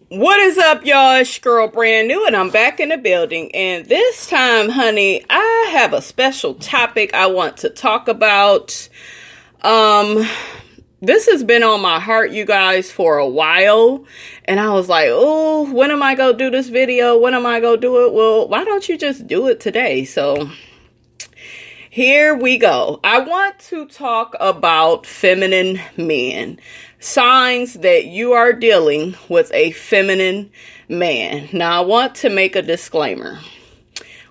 What is up, y'all? It's your girl Brand New, and I'm back in the building. And this time, honey, I have a special topic I want to talk about. This has been on my heart, you guys, for a while. And I was like, oh, when am I going to do this video? When am I going to do it? Well, why don't you just do it today? So here we go. I want to talk about feminine men. Signs that you are dealing with a feminine man. Now, I want to make a disclaimer.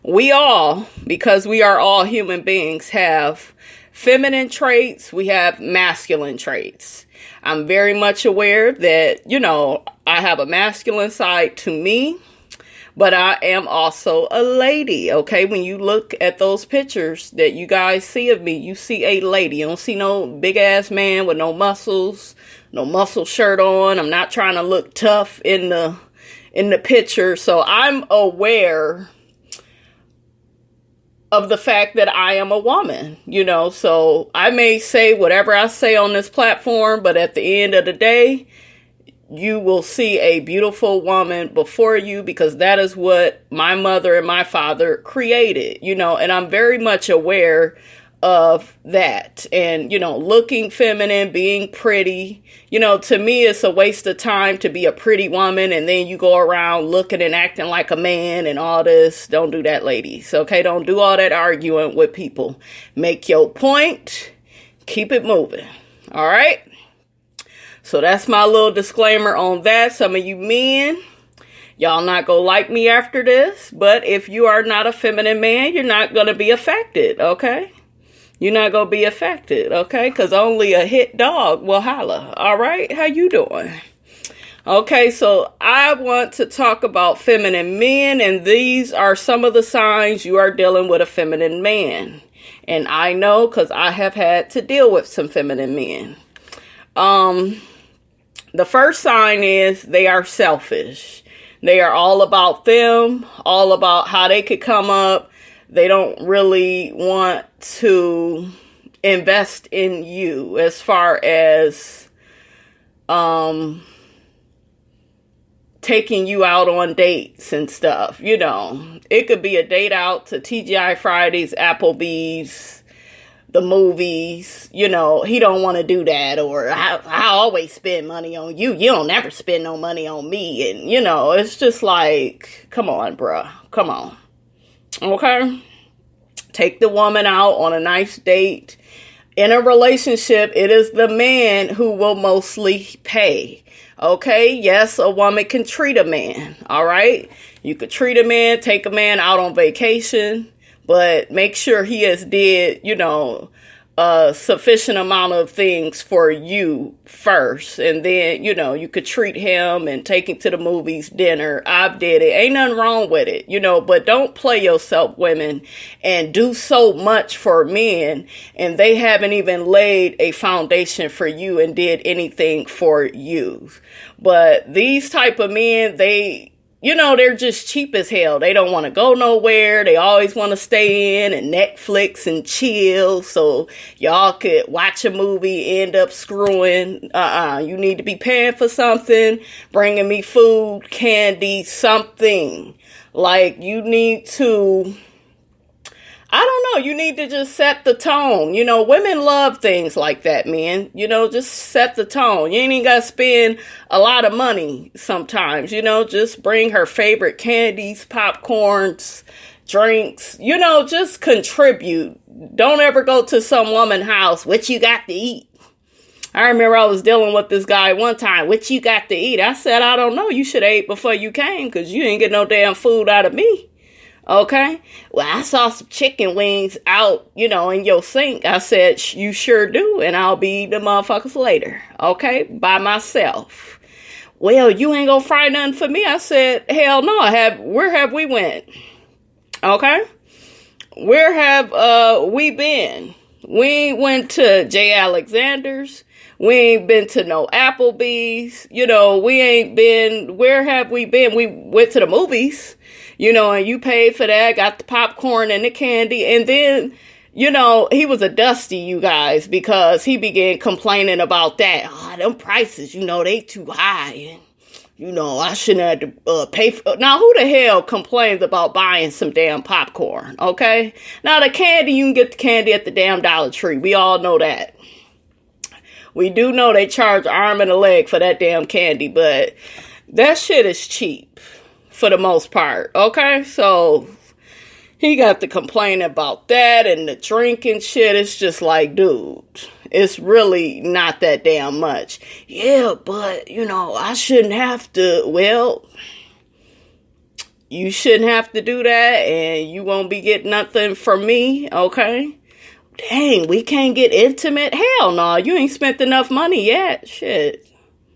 We all, because we are all human beings, have feminine traits. We have masculine traits. I'm very much aware that, I have a masculine side to me, but I am also a lady, okay? When you look at those pictures that you guys see of me, you see a lady. You don't see no big-ass man with no muscles, no muscle shirt on. I'm not trying to look tough in the picture. So I'm aware of the fact that I am a woman, So I may say whatever I say on this platform, but at the end of the day, you will see a beautiful woman before you, because that is what my mother and my father created, and I'm very much aware of that. And, looking feminine, being pretty, to me, it's a waste of time to be a pretty woman and then you go around looking and acting like a man and all this. Don't do that, ladies. Okay. Don't do all that arguing with people. Make your point. Keep it moving. All right. So that's my little disclaimer on that. Some of you men, y'all not gonna like me after this, but if you are not a feminine man, you're not gonna be affected, okay? You're not gonna be affected, okay? Because only a hit dog will holler, all right? How you doing? Okay, so I want to talk about feminine men, and these are some of the signs you are dealing with a feminine man. And I know because I have had to deal with some feminine men. The first sign is they are selfish. They are all about them, all about how they could come up. They don't really want to invest in you as far as taking you out on dates and stuff. It could be a date out to TGI Fridays, Applebee's, the movies. He don't want to do that, or I always spend money on you. You don't never spend no money on me. And, it's just like, come on, bruh. Come on. Okay? Take the woman out on a nice date. In a relationship, it is the man who will mostly pay. Okay? Yes, a woman can treat a man. All right? You could treat a man, take a man out on vacation, but make sure he has did, a sufficient amount of things for you first. And then, you could treat him and take him to the movies, dinner. I've did it. Ain't nothing wrong with it, but don't play yourself, women, and do so much for men. And they haven't even laid a foundation for you and did anything for you. But these type of men, they're just cheap as hell. They don't want to go nowhere. They always want to stay in and Netflix and chill so y'all could watch a movie, end up screwing. You need to be paying for something, bringing me food, candy, something. Like, you need to, I don't know, you need to just set the tone. Women love things like that, men. Just set the tone. You ain't even got to spend a lot of money sometimes, just bring her favorite candies, popcorns, drinks, just contribute. Don't ever go to some woman's house, what you got to eat? I remember I was dealing with this guy one time, what you got to eat? I said, I don't know. You should have ate before you came, because you didn't get no damn food out of me. Okay. Well, I saw some chicken wings out, in your sink. I said, you sure do. And I'll be eating the motherfuckers later. Okay. By myself. Well, you ain't gonna fry nothing for me. I said, hell no. Where have we went? Okay. Where have, we been? We ain't went to J. Alexander's. We ain't been to no Applebee's. We ain't been, where have we been? We went to the movies. And you paid for that, got the popcorn and the candy. And then, he was a dusty, you guys, because he began complaining about that. Them prices, they too high. And I shouldn't have to pay for. Now, who the hell complains about buying some damn popcorn, okay? Now, the candy, you can get the candy at the damn Dollar Tree. We all know that. We do know they charge an arm and a leg for that damn candy, but that shit is cheap for the most part, okay? So he got to complain about that and the drinking shit. It's just like, dude, it's really not that damn much. Yeah, but, I shouldn't have to. Well, you shouldn't have to do that, and you won't be getting nothing from me, okay? Dang, we can't get intimate? Hell no, you ain't spent enough money yet. Shit.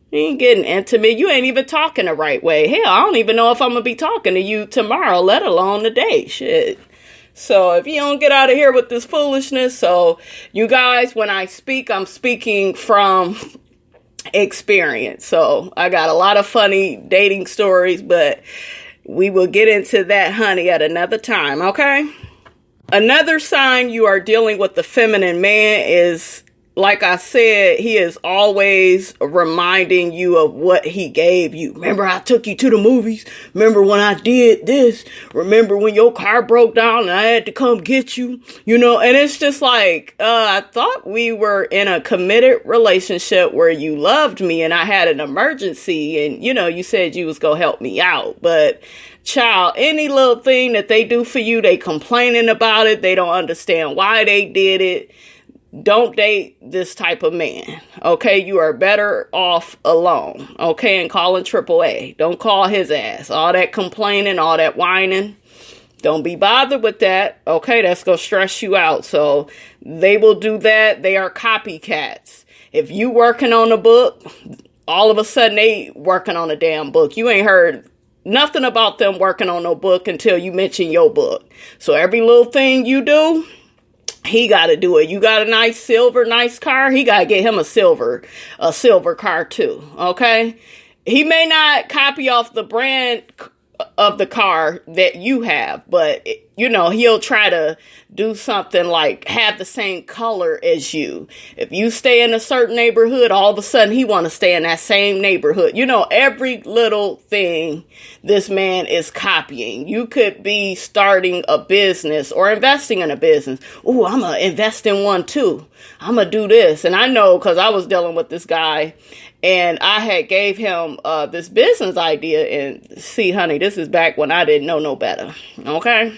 You ain't getting intimate. You ain't even talking the right way. Hell, I don't even know if I'm going to be talking to you tomorrow, let alone today. Shit. So if you don't get out of here with this foolishness, so you guys, when I speak, I'm speaking from experience. So I got a lot of funny dating stories, but we will get into that, honey, at another time, okay? Another sign you are dealing with the feminine man is, like I said, he is always reminding you of what he gave you. Remember I took you to the movies? Remember when I did this? Remember when your car broke down and I had to come get you? And it's just like, I thought we were in a committed relationship where you loved me and I had an emergency and, you said you was going to help me out. But child, any little thing that they do for you, they complaining about it. They don't understand why they did it. Don't date this type of man, okay? You are better off alone, okay? And calling AAA. Don't call his ass. All that complaining, all that whining. Don't be bothered with that, okay? That's going to stress you out. So they will do that. They are copycats. If you working on a book, all of a sudden they working on a damn book. You ain't heard nothing about them working on no book until you mention your book. So every little thing you do, he got to do it. You got a nice car. He got to get him a silver car too. Okay. He may not copy off the brand of the car that you have, but he'll try to do something like have the same color as you. If you stay in a certain neighborhood, all of a sudden he want to stay in that same neighborhood. Every little thing this man is copying. You could be starting a business or investing in a business. Ooh, I'm going to invest in one too. I'm going to do this. And I know because I was dealing with this guy and I had gave him this business idea. And see, honey, this is back when I didn't know no better. Okay.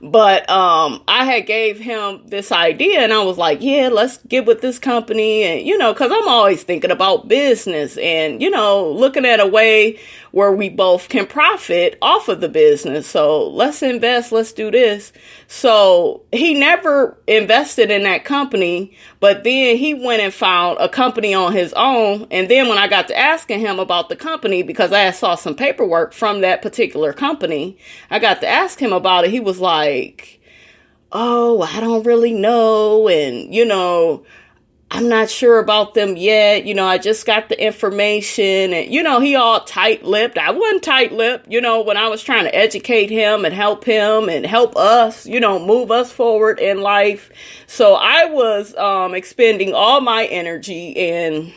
But I had gave him this idea and I was like, yeah, let's get with this company. And, because I'm always thinking about business and, looking at a way where we both can profit off of the business. So let's invest. Let's do this. So he never invested in that company. But then he went and found a company on his own. And then when I got to asking him about the company, because I saw some paperwork from that particular company, I got to ask him about it. He was like, oh, I don't really know. And, I'm not sure about them yet. I just got the information and, he all tight-lipped. I wasn't tight-lipped, when I was trying to educate him and help us, move us forward in life. So I was expending all my energy and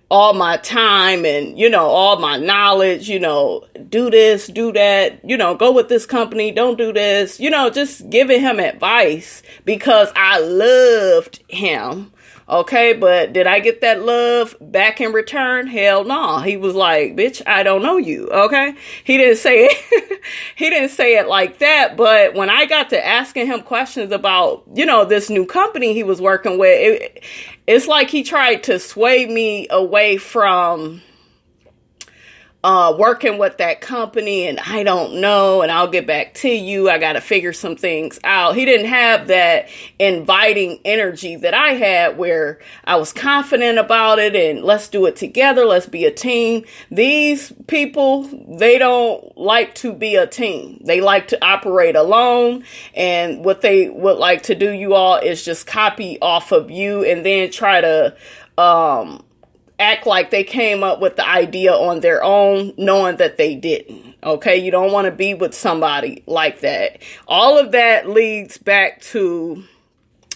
all my time and, all my knowledge, do this, do that, go with this company, don't do this, just giving him advice because I loved him. Okay, but did I get that love back in return? Hell no. He was like, bitch, I don't know you. Okay. He didn't say it. He didn't say it like that. But when I got to asking him questions about, this new company he was working with, it's like he tried to sway me away from working with that company and I don't know, and I'll get back to you. I got to figure some things out. He didn't have that inviting energy that I had where I was confident about it and let's do it together. Let's be a team. These people, they don't like to be a team. They like to operate alone. And what they would like to do, you all, is just copy off of you and then try to, act like they came up with the idea on their own, knowing that they didn't. Okay, you don't want to be with somebody like that. All of that leads back to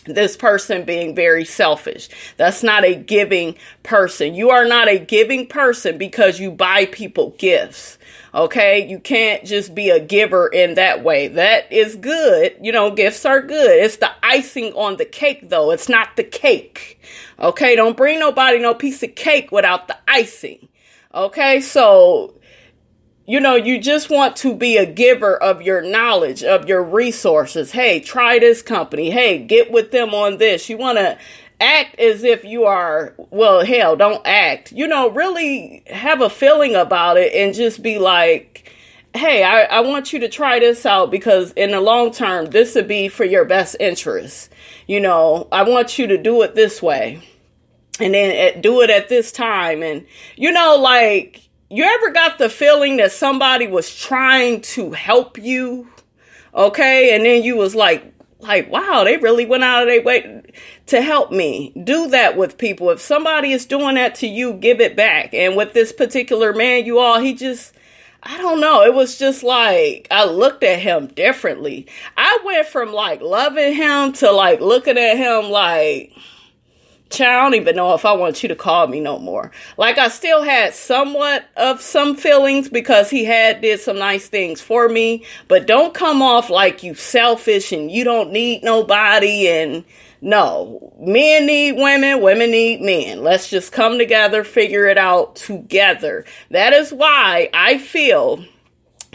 this person being very selfish. That's not a giving person. You are not a giving person because you buy people gifts. Okay, you can't just be a giver in that way. That is good. Gifts are good. It's the icing on the cake, though. It's not the cake. Okay, don't bring nobody no piece of cake without the icing. Okay, so you just want to be a giver of your knowledge, of your resources. Hey, try this company. Hey, get with them on this. You want to act as if you are, well, hell, don't act. Really have a feeling about it and just be like, hey, I want you to try this out because in the long term, this would be for your best interest. I want you to do it this way and then do it at this time. And, you ever got the feeling that somebody was trying to help you? Okay. And then you was like, wow, they really went out of their way to help me. Do that with people. If somebody is doing that to you, give it back. And with this particular man, I don't know. It was just like, I looked at him differently. I went from loving him to looking at him like, child, I don't even know if I want you to call me no more. I still had somewhat of some feelings because he did some nice things for me, but don't come off like you selfish and you don't need nobody. And no, men need women, women need men. Let's just come together, figure it out together. That is why I feel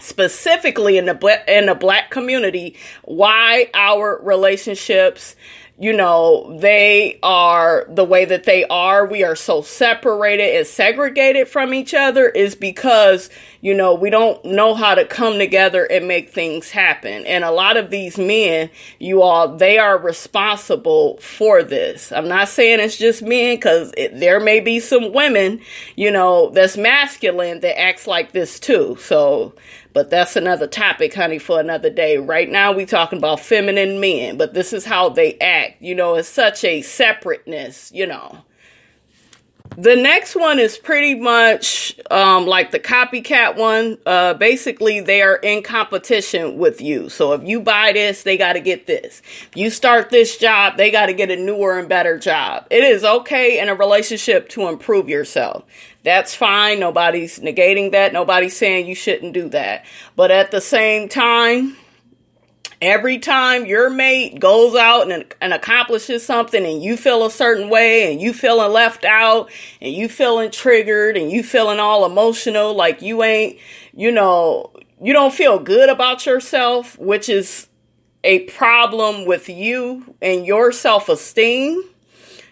specifically in the black community, why our relationships, they are the way that they are. We are so separated and segregated from each other is because, we don't know how to come together and make things happen. And a lot of these men, they are responsible for this. I'm not saying it's just men because there may be some women, that's masculine that acts like this too. But that's another topic, honey, for another day. Right now, we talking about feminine men, but this is how they act. It's such a separateness, The next one is pretty much like the copycat one. Basically, they are in competition with you. So if you buy this, they got to get this. If you start this job, they got to get a newer and better job. It is okay in a relationship to improve yourself. That's fine. Nobody's negating that. Nobody's saying you shouldn't do that. But at the same time, every time your mate goes out and accomplishes something and you feel a certain way and you feeling left out and you feeling triggered and you feeling all emotional, like you ain't, you don't feel good about yourself, which is a problem with you and your self-esteem.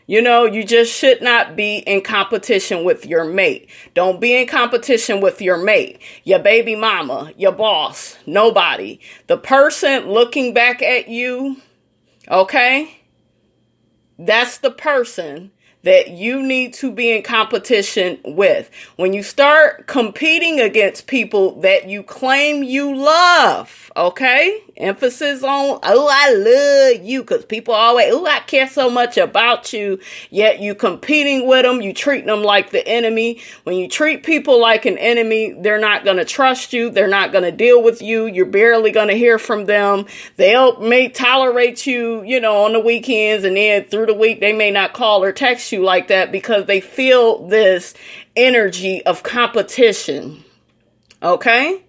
You just should not be in competition with your mate. Don't be in competition with your mate, your baby mama, your boss, nobody. The person looking back at you, okay? That's the person that you need to be in competition with. When you start competing against people that you claim you love, okay? Emphasis on, oh, I love you, because people always, oh, I care so much about you, yet you competing with them, you treating them like the enemy. When you treat people like an enemy, they're not going to trust you, they're not going to deal with you, you're barely going to hear from them. May tolerate you, on the weekends, and then through the week, they may not call or text you like that because they feel this energy of competition, okay?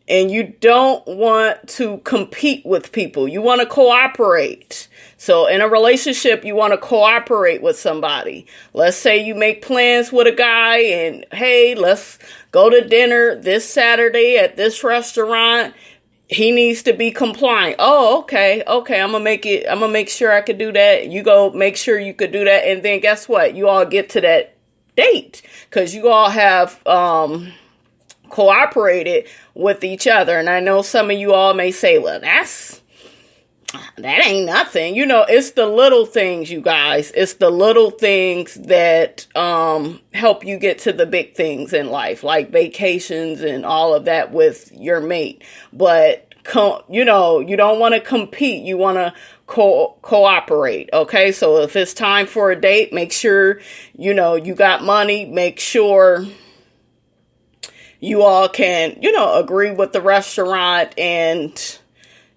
And you don't want to compete with people. You want to cooperate. So in a relationship, you want to cooperate with somebody. Let's say you make plans with a guy and, hey, let's go to dinner this Saturday at this restaurant. He needs to be compliant. Oh, okay. I'm going to make sure I could do that. You go make sure you could do that. And then guess what? You all get to that date because you all have, cooperated with each other. And I know some of you all may say, well, that ain't nothing. It's the little things, you guys. It's the little things that help you get to the big things in life, like vacations and all of that with your mate. But, you don't want to compete. You want to cooperate. Okay. So if it's time for a date, make sure, you got money. Make sure you all can, agree with the restaurant and,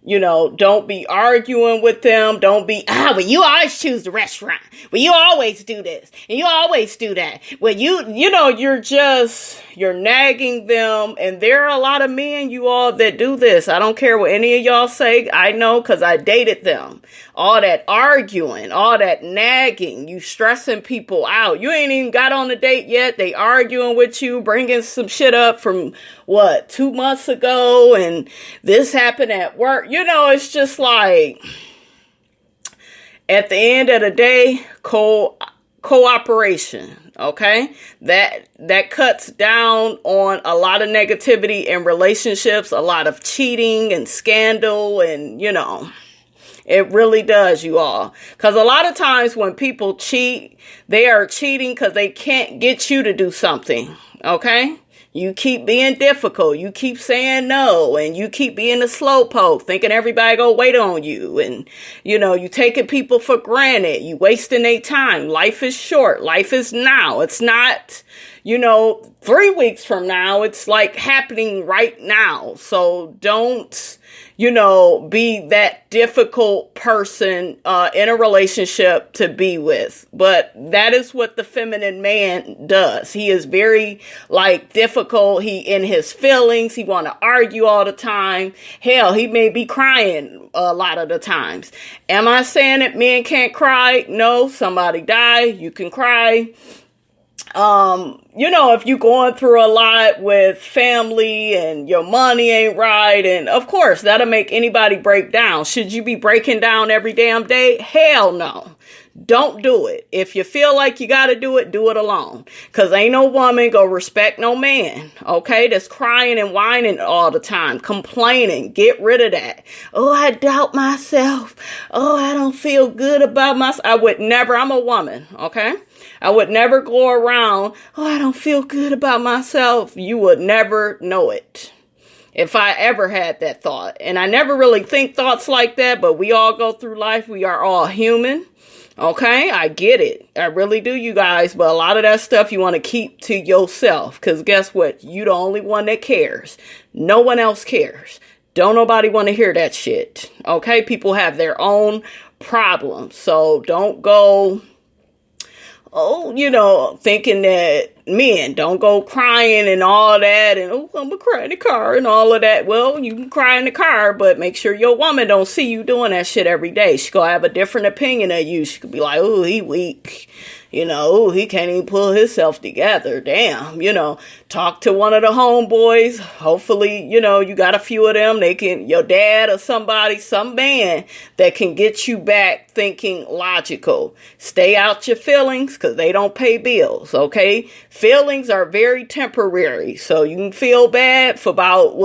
Don't be arguing with them. Don't be, well, you always choose the restaurant. Well, you always do this and you always do that. Well, you're nagging them. And there are a lot of men, you all, that do this. I don't care what any of y'all say. I know, because I dated them. All that arguing, all that nagging, you stressing people out. You ain't even got on a date yet. They arguing with you, bringing some shit up from 2 months ago. And this happened at work. It's just like, at the end of the day, cooperation. Okay, that cuts down on a lot of negativity in relationships, a lot of cheating and scandal, and it really does, you all. Because a lot of times when people cheat, they are cheating because they can't get you to do something. Okay, you keep being difficult, you keep saying no, and you keep being a slowpoke, thinking everybody gonna wait on you, and you taking people for granted, you wasting their time. Life is short, life is now. It's not 3 weeks from now. It's like happening right now. So don't be that difficult person in a relationship to be with. But that is what the feminine man does. He is very difficult. He in his feelings. He want to argue all the time. Hell, he may be crying a lot of the times. Am I saying that men can't cry? No, somebody died. You can cry. If you're going through a lot with family and your money ain't right, and of course that'll make anybody break down. Should you be breaking down every damn day? Hell no. Don't do it. If you feel like you got to do it alone. Because ain't no woman gonna respect no man, okay, that's crying and whining all the time, complaining. Get rid of that. Oh, I doubt myself. Oh, I don't feel good about myself. I would never, I'm a woman, okay? I would never go around, oh, I don't feel good about myself. You would never know it. If I ever had that thought. And I never really think thoughts like that, but we all go through life. We are all human. Okay, I get it. I really do, you guys. But a lot of that stuff you want to keep to yourself. Because guess what? You the only one that cares. No one else cares. Don't nobody want to hear that shit. Okay, people have their own problems. So don't go, thinking that men don't go crying and all that. And, I'm going to cry in the car and all of that. Well, you can cry in the car, but make sure your woman don't see you doing that shit every day. She going to have a different opinion of you. She could be like, oh, he weak. He can't even pull himself together. Damn, talk to one of the homeboys. Hopefully, you got a few of them. They can, your dad or somebody, some man that can get you back thinking logical. Stay out your feelings because they don't pay bills, okay? Feelings are very temporary. So you can feel bad for about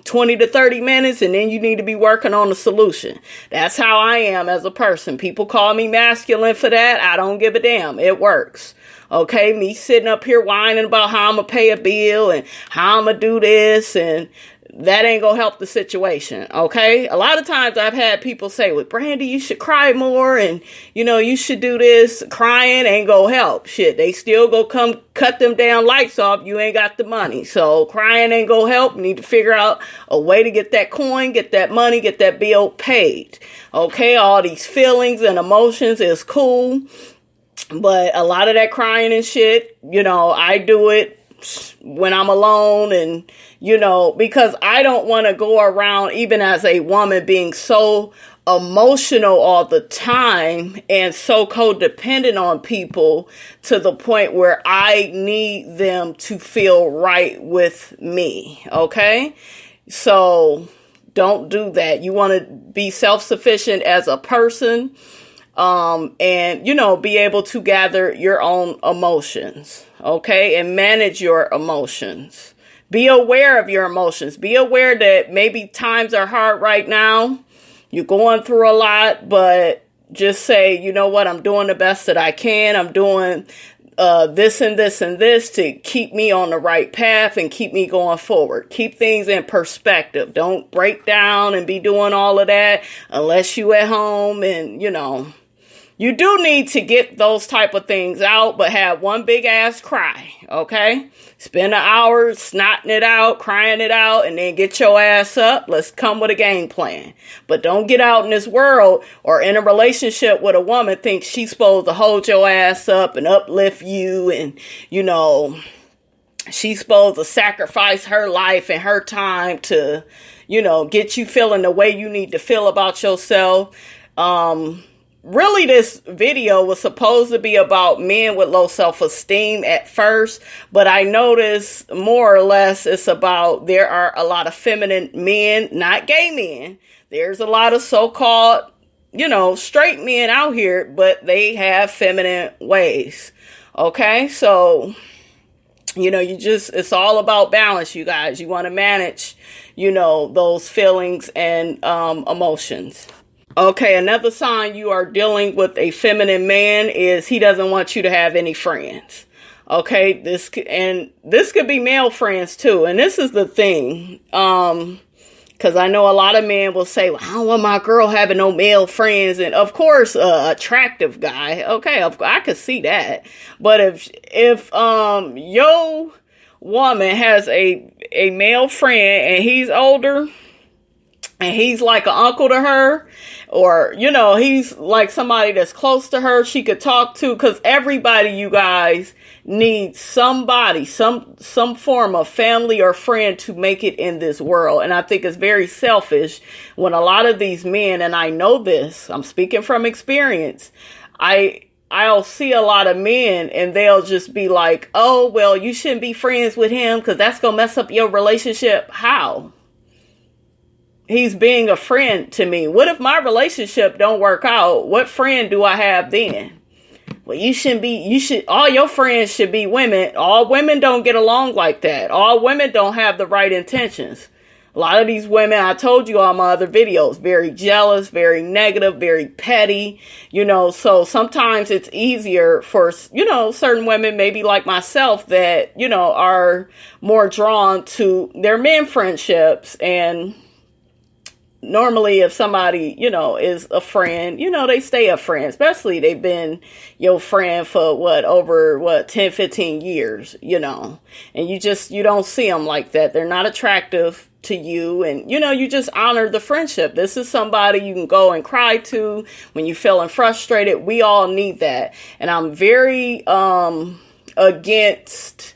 20 to 30 minutes, and then you need to be working on the solution. That's how I am as a person. People call me masculine for that. I don't give a damn. It works. Okay, me sitting up here whining about how I'm going to pay a bill and how I'm going to do this, and that ain't going to help the situation. Okay, a lot of times I've had people say, well, Brandy, you should cry more, and you should do this. Crying ain't going to help. Shit, they still go come cut them damn lights off. You ain't got the money. So crying ain't going to help. You need to figure out a way to get that coin, get that money, get that bill paid. Okay, all these feelings and emotions is cool. But a lot of that crying and shit, I do it when I'm alone, and, because I don't want to go around, even as a woman, being so emotional all the time and so codependent on people to the point where I need them to feel right with me. Okay. So don't do that. You want to be self-sufficient as a person. And, be able to gather your own emotions, okay, and manage your emotions. Be aware of your emotions. Be aware that maybe times are hard right now. You're going through a lot, but just say, you know what, I'm doing the best that I can. I'm doing this and this and this to keep me on the right path and keep me going forward. Keep things in perspective. Don't break down and be doing all of that unless you at home and, you do need to get those type of things out, but have one big ass cry, okay? Spend an hour snotting it out, crying it out, and then get your ass up. Let's come with a game plan. But don't get out in this world or in a relationship with a woman think she's supposed to hold your ass up and uplift you, and, you know, she's supposed to sacrifice her life and her time to, you know, get you feeling the way you need to feel about yourself. Really, this video was supposed to be about men with low self-esteem at first, but I noticed more or less it's about there are a lot of feminine men, not gay men. There's a lot of so-called, you know, straight men out here, but they have feminine ways. Okay, so, you know, it's all about balance, you guys. You want to manage, you know, those feelings and emotions. Okay, another sign you are dealing with a feminine man is he doesn't want you to have any friends. Okay, this could be male friends too. And this is the thing, because I know a lot of men will say, well, I don't want my girl having no male friends. And of course, attractive guy. Okay, I could see that. But if your woman has a male friend and he's older and he's like an uncle to her, or, you know, he's like somebody that's close to her, she could talk to, because everybody, you guys, needs somebody, some form of family or friend to make it in this world. And I think it's very selfish when a lot of these men, and I know this, I'm speaking from experience, I'll see a lot of men and they'll just be like, oh, well, you shouldn't be friends with him because that's going to mess up your relationship. How? He's being a friend to me. What if my relationship don't work out? What friend do I have then? Well, all your friends should be women. All women don't get along like that. All women don't have the right intentions. A lot of these women, I told you on my other videos, very jealous, very negative, very petty, you know, so sometimes it's easier for, you know, certain women, maybe like myself, that, you know, are more drawn to their men friendships. And normally if somebody, you know, is a friend, you know, they stay a friend, especially they've been your friend for over 10, 15 years, you know, and you don't see them like that. They're not attractive to you. And, you know, you just honor the friendship. This is somebody you can go and cry to when you're feeling frustrated. We all need that. And I'm very, against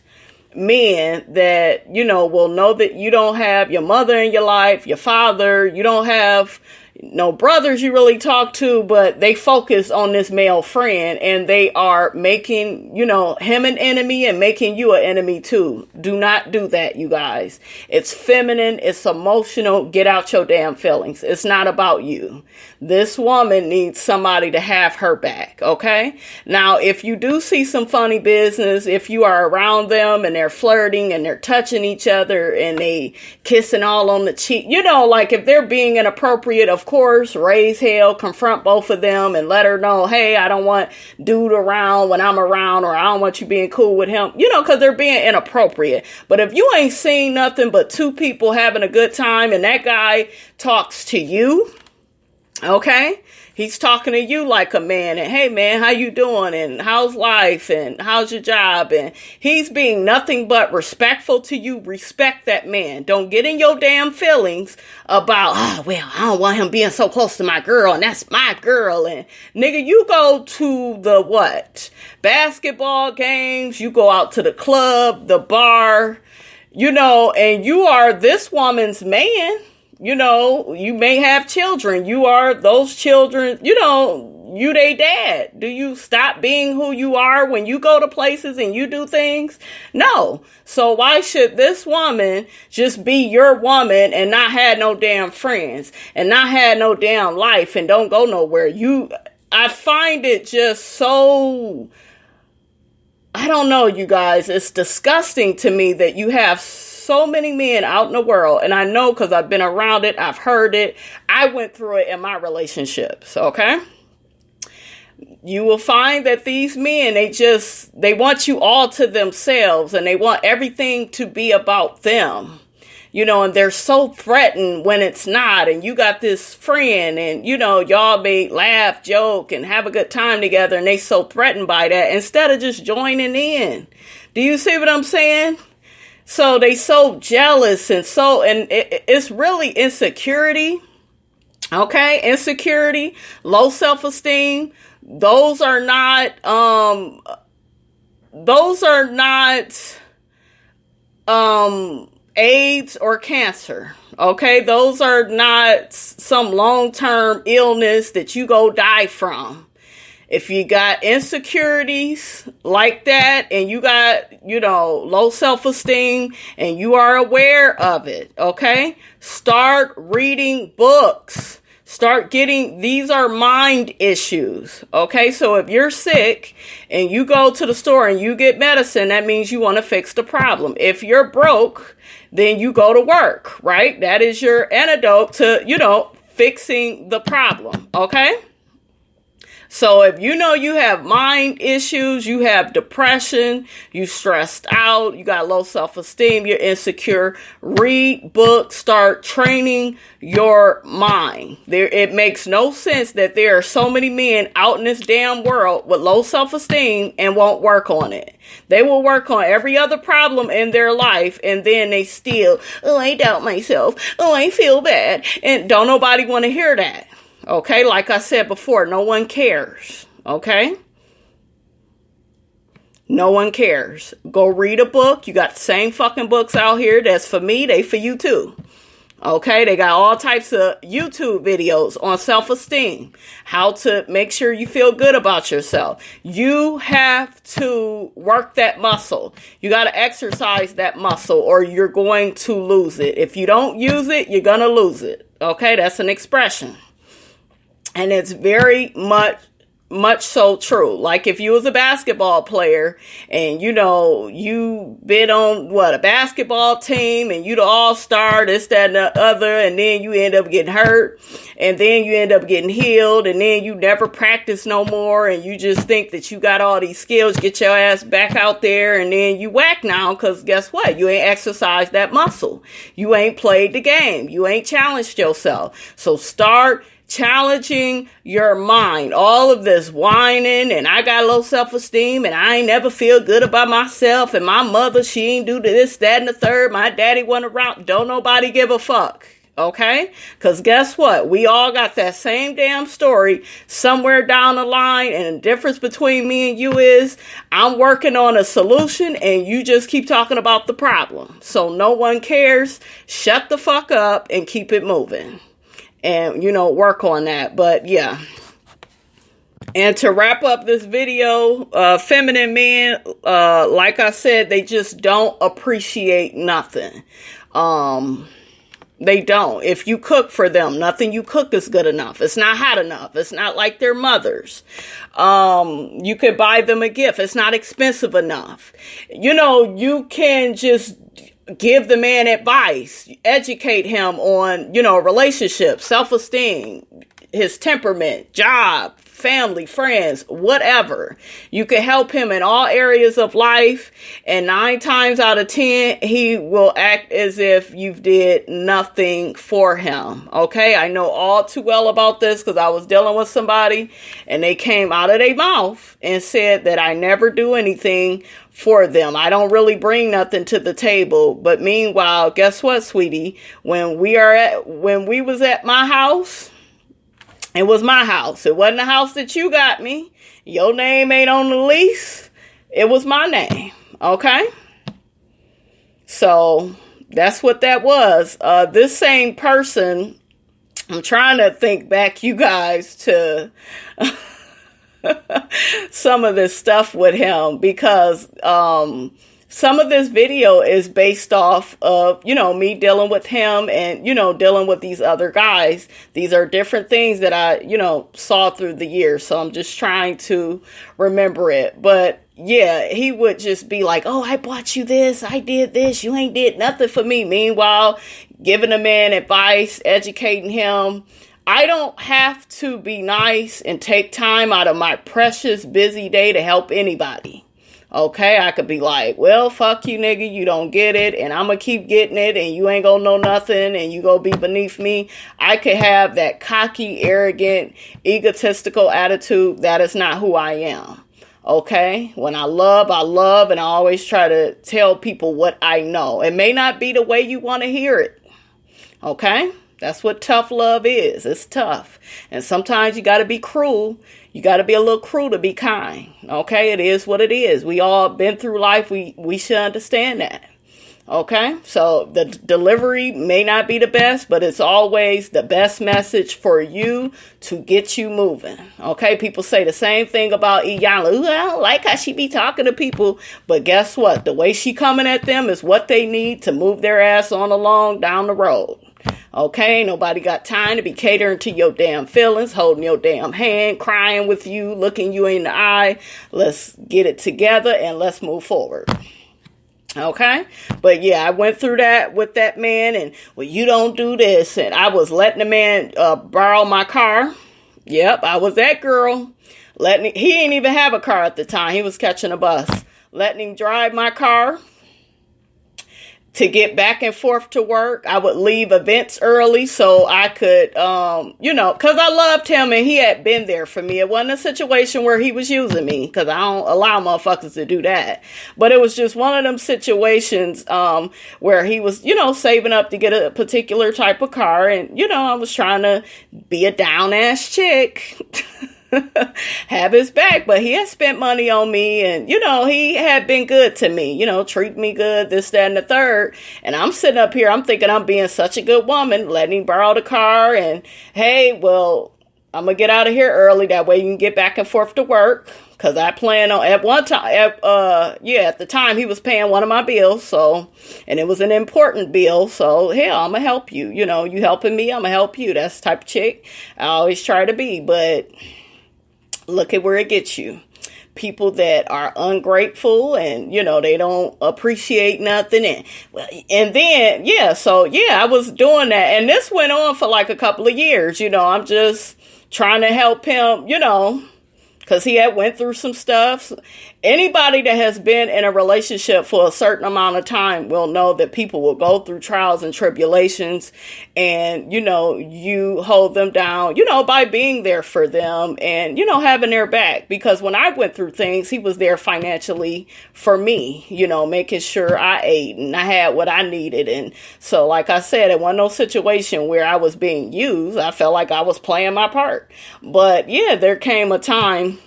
men that, you know, will know that you don't have your mother in your life, your father, you don't have no brothers you really talk to, but they focus on this male friend and they are making, you know, him an enemy and making you an enemy too. Do not do that, you guys. It's feminine. It's emotional. Get out your damn feelings. It's not about you. This woman needs somebody to have her back. Okay. Now, if you do see some funny business, if you are around them and they're flirting and they're touching each other and they kissing all on the cheek, you know, like if they're being inappropriate, of course, raise hell, confront both of them and let her know, hey, I don't want dude around when I'm around, or I don't want you being cool with him, you know, because they're being inappropriate. But if you ain't seen nothing but two people having a good time and that guy talks to you, okay, he's talking to you like a man, and hey man, how you doing, and how's life, and how's your job, and he's being nothing but respectful to you. Respect that man. Don't get in your damn feelings about, oh well, I don't want him being so close to my girl, and that's my girl. And nigga, you go to the basketball games, you go out to the club, the bar, you know, and you are this woman's man. You know, you may have children. You are those children, you know, you they dad. Do you stop being who you are when you go to places and you do things? No. So why should this woman just be your woman and not have no damn friends and not have no damn life and don't go nowhere? I find it just so, I don't know, you guys. It's disgusting to me that you have so many men out in the world, and I know because I've been around it, I've heard it, I went through it in my relationships, okay? You will find that these men, they want you all to themselves, and they want everything to be about them. and they're so threatened when it's not. And you got this friend and, y'all may laugh, joke, and have a good time together. And they so threatened by that instead of just joining in. Do you see what I'm saying? So they so jealous and it's really insecurity. Okay. Insecurity, low self-esteem. Those are not AIDS or cancer. Okay. Those are not some long-term illness that you go die from. If you got insecurities like that and you got, low self-esteem and you are aware of it, okay? Start reading books. These are mind issues, okay? So if you're sick and you go to the store and you get medicine, that means you want to fix the problem. If you're broke, then you go to work, right? That is your antidote to, fixing the problem, okay? So if you have mind issues, you have depression, you stressed out, you got low self-esteem, you're insecure, read books, start training your mind. It makes no sense that there are so many men out in this damn world with low self-esteem and won't work on it. They will work on every other problem in their life and then they still, I doubt myself, I feel bad. And don't nobody want to hear that. Okay, like I said before, no one cares, okay? No one cares. Go read a book. You got the same fucking books out here. That's for me. They for you too. Okay, they got all types of YouTube videos on self-esteem. How to make sure you feel good about yourself. You have to work that muscle. You got to exercise that muscle or you're going to lose it. If you don't use it, you're going to lose it. Okay, that's an expression. And it's very much so true. Like if you was a basketball player and, you been on a basketball team and you the all-star, this, that, and the other, and then you end up getting hurt and then you end up getting healed and then you never practice no more and you just think that you got all these skills, get your ass back out there and then you whack now because guess what? You ain't exercised that muscle. You ain't played the game. You ain't challenged yourself. So start challenging your mind. All of this whining and I got low self-esteem and I ain't never feel good about myself and my mother, she ain't do this, that, and the third. My daddy wasn't around. Don't nobody give a fuck. Okay? Because guess what? We all got that same damn story somewhere down the line, and the difference between me and you is I'm working on a solution and you just keep talking about the problem. So no one cares. Shut the fuck up and keep it moving. And, work on that. But, yeah. And to wrap up this video, feminine men, like I said, they just don't appreciate nothing. They don't. If you cook for them, nothing you cook is good enough. It's not hot enough. It's not like their mothers. You could buy them a gift. It's not expensive enough. You can just give the man advice, educate him on, relationships, self-esteem, his temperament, job, family, friends, whatever. You can help him in all areas of life. And 9 times out of 10, he will act as if you did nothing for him. Okay. I know all too well about this because I was dealing with somebody and they came out of their mouth and said that I never do anything for them. I don't really bring nothing to the table. But meanwhile, guess what, sweetie? When we was at my house, it was my house. It wasn't the house that you got me. Your name ain't on the lease. It was my name. Okay? So that's what that was. This same person, I'm trying to think back, you guys, to some of this stuff with him because some of this video is based off of, me dealing with him and, dealing with these other guys. These are different things that I, saw through the years. So I'm just trying to remember it. But yeah, he would just be like, oh, I bought you this. I did this. You ain't did nothing for me. Meanwhile, giving a man advice, educating him. I don't have to be nice and take time out of my precious busy day to help anybody. Okay, I could be like, well, fuck you, nigga, you don't get it, and I'm gonna keep getting it, and you ain't gonna know nothing, and you gonna be beneath me. I could have that cocky, arrogant, egotistical attitude. That is not who I am. Okay? When I love, and I always try to tell people what I know. It may not be the way you want to hear it. Okay? That's what tough love is. It's tough. And sometimes you got to be cruel. You got to be a little cruel to be kind. Okay? It is what it is. We all been through life. We should understand that. Okay? So the delivery may not be the best, but it's always the best message for you to get you moving. Okay? People say the same thing about Iyanla. Ooh, I don't like how she be talking to people. But guess what? The way she coming at them is what they need to move their ass on along down the road. Okay, nobody got time to be catering to your damn feelings, holding your damn hand, crying with you, looking you in the eye. Let's get it together and let's move forward. Okay, but yeah, I went through that with that man, and well, you don't do this, and I was letting the man borrow my car. Yep, I was that girl. He didn't even have a car at the time. He was catching a bus. Letting him drive my car to get back and forth to work. I would leave events early so I could, because I loved him and he had been there for me. It wasn't a situation where he was using me, because I don't allow motherfuckers to do that. But it was just one of them situations where he was, saving up to get a particular type of car. And, I was trying to be a down-ass chick. Have his back, but he had spent money on me, and he had been good to me, treat me good, this, that, and the third. And I'm sitting up here, I'm thinking I'm being such a good woman, letting him borrow the car, and hey, well, I'm gonna get out of here early, that way you can get back and forth to work. Because I plan on, at the time he was paying one of my bills, and it was an important bill, so hell, I'm gonna help you. You helping me, I'm gonna help you. That's the type of chick I always try to be, but look at where it gets you. People that are ungrateful and, they don't appreciate nothing. I was doing that. And this went on for like a couple of years. I'm just trying to help him, because he had went through some stuff. Anybody that has been in a relationship for a certain amount of time will know that people will go through trials and tribulations, and, you hold them down, by being there for them and, having their back. Because when I went through things, he was there financially for me, making sure I ate and I had what I needed. And so, like I said, it wasn't no situation where I was being used. I felt like I was playing my part. But yeah, there came a time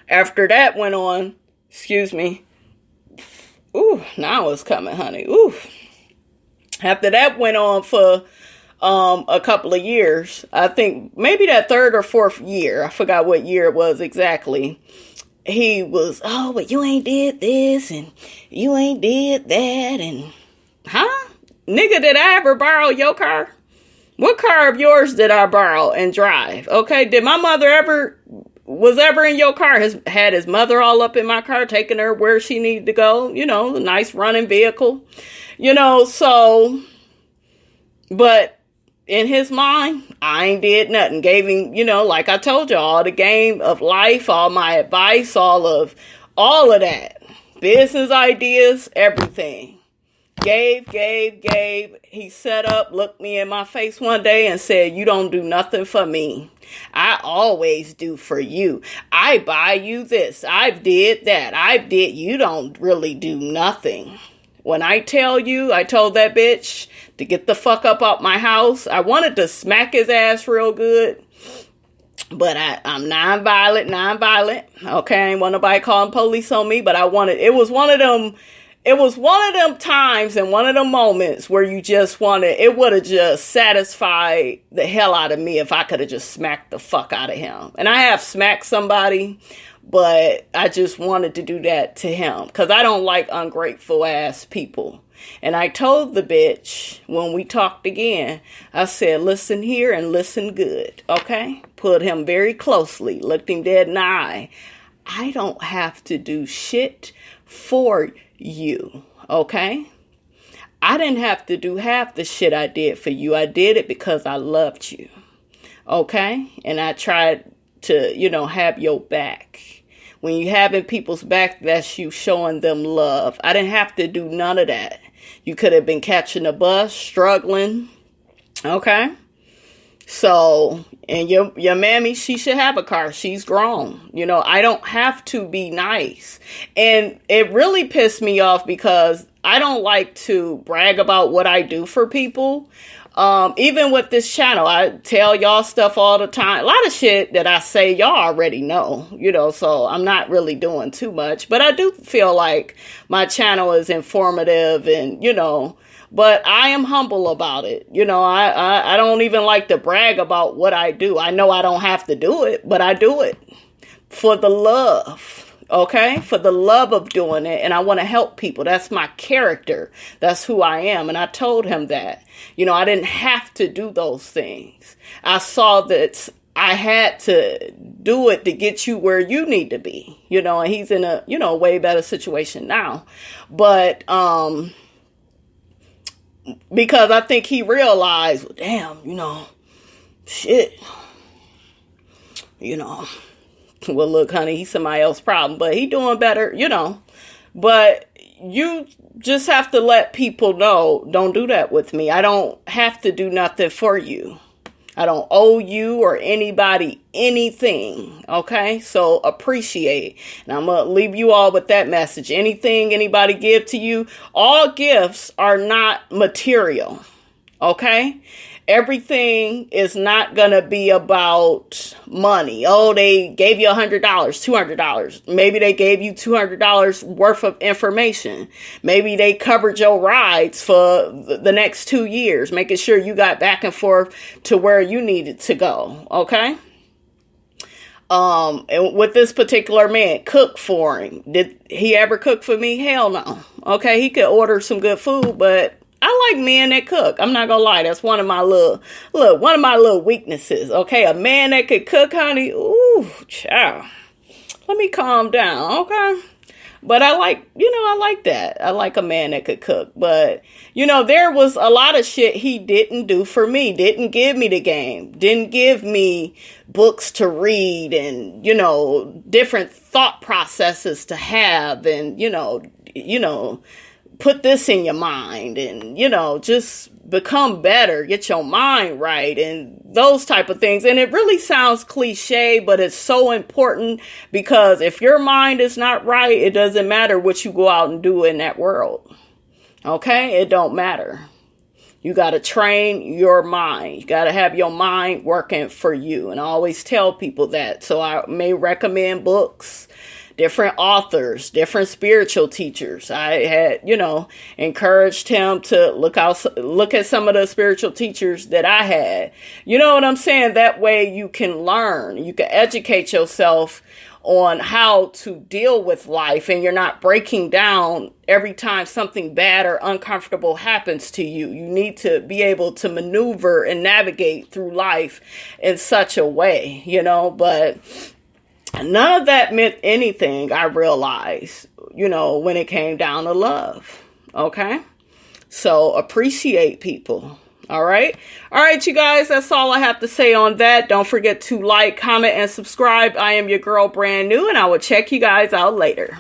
after that went on, Ooh, now it's coming, honey. Ooh. After that went on for a couple of years, I think maybe that third or fourth year, I forgot what year it was exactly. He was, oh, but you ain't did this and you ain't did that, and huh? Nigga, did I ever borrow your car? What car of yours did I borrow and drive? Okay, did my mother was ever in your car? Had his mother all up in my car, taking her where she needed to go, a nice running vehicle, but in his mind, I ain't did nothing. Gave him, like I told you, all the game of life, all my advice, all of that, business ideas, everything. Gave. He set up, looked me in my face one day and said, you don't do nothing for me. I always do for you. I buy you this. I've did that. You don't really do nothing. When I told that bitch to get the fuck up out my house. I wanted to smack his ass real good. But I'm non-violent. Okay, I ain't want nobody calling police on me. But it was one of them times and one of them moments where it would have just satisfied the hell out of me if I could have just smacked the fuck out of him. And I have smacked somebody, but I just wanted to do that to him because I don't like ungrateful ass people. And I told the bitch when we talked again, I said, listen here and listen good, okay? Pulled him very closely, looked him dead in the eye. I don't have to do shit for you, okay? I didn't have to do half the shit I did for you. I did it because I loved you, okay? And I tried to, have your back. When you having people's back, that's you showing them love. I didn't have to do none of that. You could have been catching a bus, struggling. Okay? So, and your mammy, she should have a car. She's grown. You know, I don't have to be nice. And it really pissed me off because I don't like to brag about what I do for people. Even with this channel, I tell y'all stuff all the time. A lot of shit that I say, y'all already know, you know, so I'm not really doing too much. But I do feel like my channel is informative and, you know, but I am humble about it. You know, I don't even like to brag about what I do. I know I don't have to do it, but I do it for the love. Okay? For the love of doing it. And I want to help people. That's my character. That's who I am. And I told him that. You know, I didn't have to do those things. I saw that I had to do it to get you where you need to be. You know, and he's in a, you know, way better situation now. But, because I think he realized, well, damn, you know, shit, you know, well, look, honey, he's somebody else's problem, but he doing better, you know, but you just have to let people know, don't do that with me. I don't have to do nothing for you. I don't owe you or anybody anything. Okay. So appreciate. And I'm going to leave you all with that message. Anything anybody give to you, all gifts are not material. Okay. Everything is not going to be about money. Oh, they gave you $100, $200. Maybe they gave you $200 worth of information. Maybe they covered your rides for the next 2 years, making sure you got back and forth to where you needed to go. Okay. And with this particular man, cook for him. Did he ever cook for me? Hell no. Okay. He could order some good food, but I like men that cook. I'm not gonna lie. That's one of my little weaknesses. Okay. A man that could cook, honey. Ooh, child. Let me calm down. Okay. But I like that. I like a man that could cook. But, you know, there was a lot of shit he didn't do for me. Didn't give me the game. Didn't give me books to read and, you know, different thought processes to have and, you know, put this in your mind and, you know, just become better, get your mind right and those type of things. And it really sounds cliche, but it's so important because if your mind is not right, it doesn't matter what you go out and do in that world. Okay? It don't matter. You got to train your mind. You got to have your mind working for you. And I always tell people that. So I may recommend books, different authors, different spiritual teachers. I had, you know, encouraged him to look at some of the spiritual teachers that I had. You know what I'm saying? That way you can learn, you can educate yourself on how to deal with life and you're not breaking down every time something bad or uncomfortable happens to you. You need to be able to maneuver and navigate through life in such a way, you know, but none of that meant anything, I realized, you know, when it came down to love. Okay? So appreciate people. All right? All right, you guys, that's all I have to say on that. Don't forget to like, comment, and subscribe. I am your girl, Brand New, and I will check you guys out later.